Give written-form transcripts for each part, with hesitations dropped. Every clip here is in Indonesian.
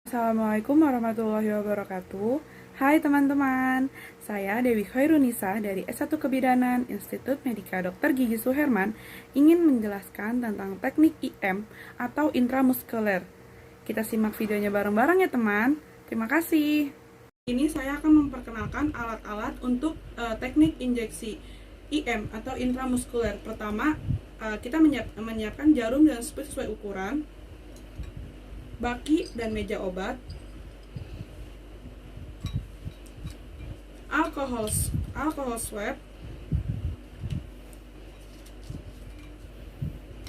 Assalamualaikum warahmatullahi wabarakatuh. Hai teman-teman, saya Dewi Khairunisa dari S1 Kebidanan Institut Medika Dr. Gigi Suherman ingin menjelaskan tentang teknik IM atau intramuskuler. Kita simak videonya bareng-bareng ya teman. Terima kasih. Ini saya akan memperkenalkan alat-alat untuk teknik injeksi IM atau intramuskuler. Pertama, kita menyiapkan jarum dan sprit sesuai ukuran, baki dan meja obat, alkohol swab,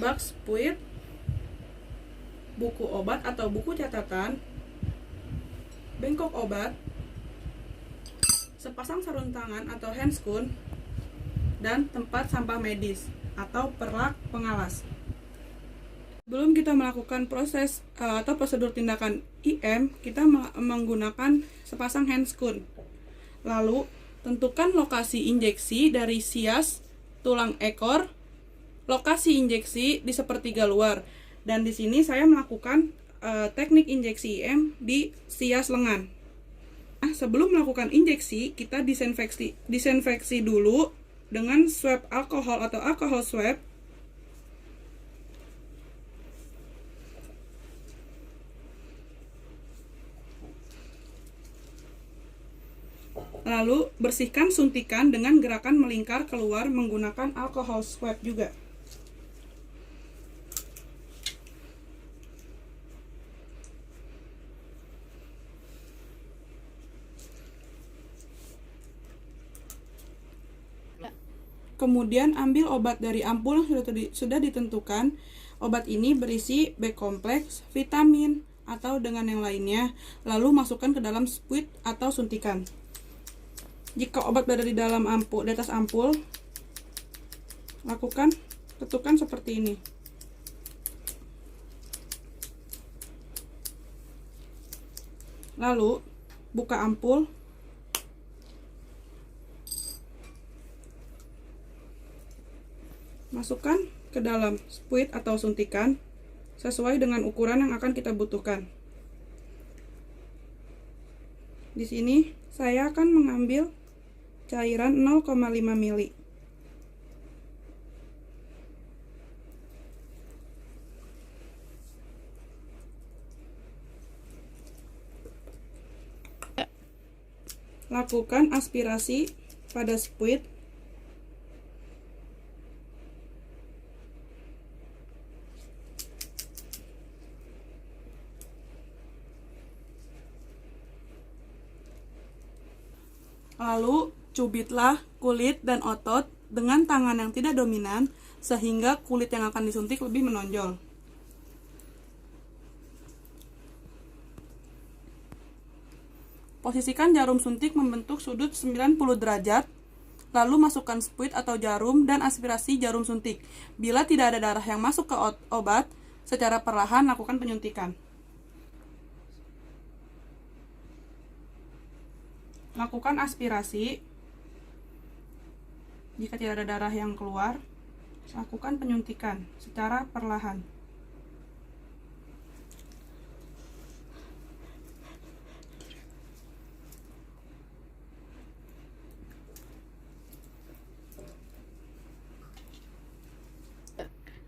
bak spuit, buku obat atau buku catatan, bengkok obat, sepasang sarung tangan atau handscoon, dan tempat sampah medis atau perlak pengalas. Sebelum kita melakukan proses atau prosedur tindakan IM, kita menggunakan sepasang handscoon. Lalu, tentukan lokasi injeksi dari sias tulang ekor, lokasi injeksi di sepertiga luar. Dan di sini saya melakukan teknik injeksi IM di sias lengan. Nah, sebelum melakukan injeksi, kita disinfeksi dulu dengan swab alkohol atau alkohol swab. Lalu bersihkan suntikan dengan gerakan melingkar keluar menggunakan alkohol swab juga. Kemudian ambil obat dari ampul yang sudah ditentukan. Obat ini berisi B kompleks, vitamin, atau dengan yang lainnya. Lalu masukkan ke dalam spuit atau suntikan. Jika obat berada di dalam ampul, di atas ampul, lakukan ketukan seperti ini. Lalu buka ampul. Masukkan ke dalam spuit atau suntikan sesuai dengan ukuran yang akan kita butuhkan. Di sini saya akan mengambil cairan 0,5 ml. Lakukan aspirasi pada spuit. Lalu cubitlah kulit dan otot dengan tangan yang tidak dominan sehingga kulit yang akan disuntik lebih menonjol. Posisikan jarum suntik membentuk sudut 90 derajat, lalu masukkan spuit atau jarum dan aspirasi jarum suntik. Bila tidak ada darah yang masuk ke obat, secara perlahan lakukan penyuntikan. Lakukan aspirasi. Jika tidak ada darah yang keluar, lakukan penyuntikan secara perlahan.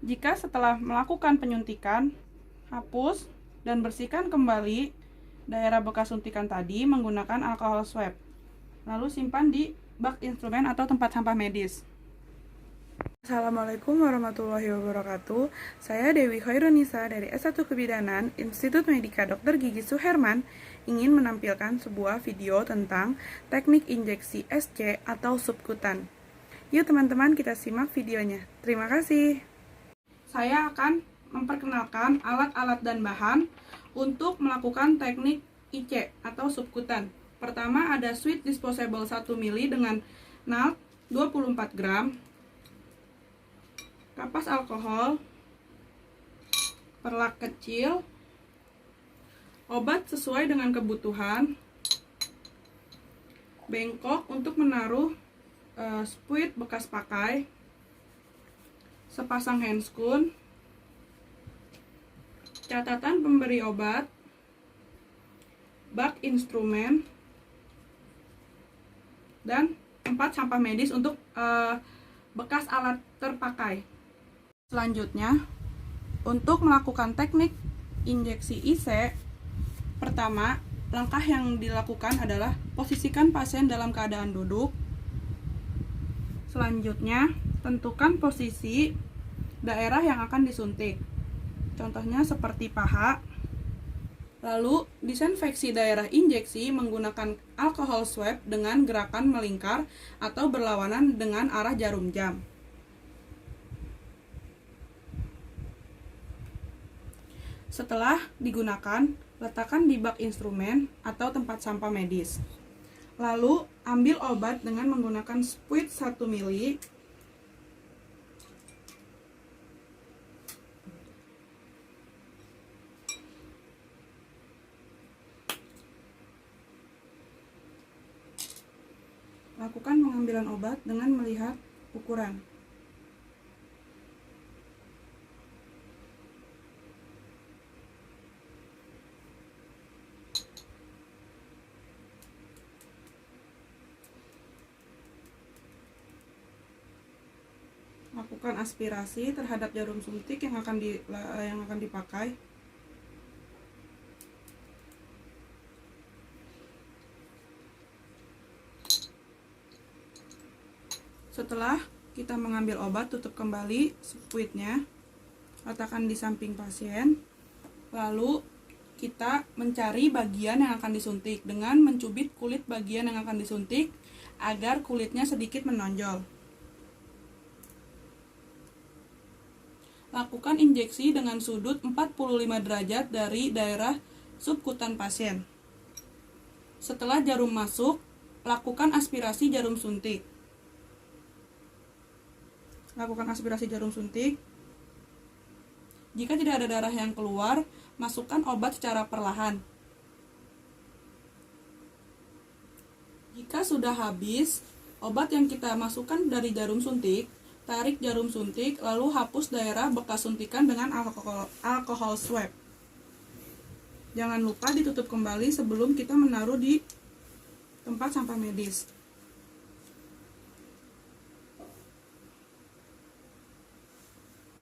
Jika setelah melakukan penyuntikan, hapus dan bersihkan kembali daerah bekas suntikan tadi menggunakan alkohol swab. Lalu simpan di bak instrumen atau tempat sampah medis. Assalamualaikum warahmatullahi wabarakatuh. Saya Dewi Khairunisa dari S1 Kebidanan Institut Medika Dr. Gigi Suherman ingin menampilkan sebuah video tentang teknik injeksi SC atau subkutan. Yuk teman-teman, kita simak videonya. Terima kasih. Saya akan memperkenalkan alat-alat dan bahan untuk melakukan teknik IC atau subkutan. Pertama ada sweet disposable 1 ml dengan nalt 24 gram, kapas alkohol, perlak kecil, obat sesuai dengan kebutuhan, bengkok untuk menaruh spuit bekas pakai, sepasang handscoon, catatan pemberi obat, bak instrumen, dan tempat sampah medis untuk bekas alat terpakai. Selanjutnya, untuk melakukan teknik injeksi IC, pertama, langkah yang dilakukan adalah posisikan pasien dalam keadaan duduk. Selanjutnya, tentukan posisi daerah yang akan disuntik. Contohnya seperti paha. Lalu, disinfeksi daerah injeksi menggunakan alkohol swab dengan gerakan melingkar atau berlawanan dengan arah jarum jam. Setelah digunakan, letakkan di bak instrumen atau tempat sampah medis. Lalu, ambil obat dengan menggunakan spuit 1 ml. Lakukan pengambilan obat dengan melihat ukuran. Lakukan aspirasi terhadap jarum suntik yang akan dipakai. Setelah kita mengambil obat, tutup kembali spuitnya, letakkan di samping pasien. Lalu kita mencari bagian yang akan disuntik dengan mencubit kulit bagian yang akan disuntik agar kulitnya sedikit menonjol. Lakukan injeksi dengan sudut 45 derajat dari daerah subkutan pasien. Setelah jarum masuk, lakukan aspirasi jarum suntik. Lakukan aspirasi jarum suntik. Jika tidak ada darah yang keluar, masukkan obat secara perlahan. Jika sudah habis obat yang kita masukkan dari jarum suntik, tarik jarum suntik, lalu hapus daerah bekas suntikan dengan alkohol swab. Jangan lupa ditutup kembali sebelum kita menaruh di tempat sampah medis.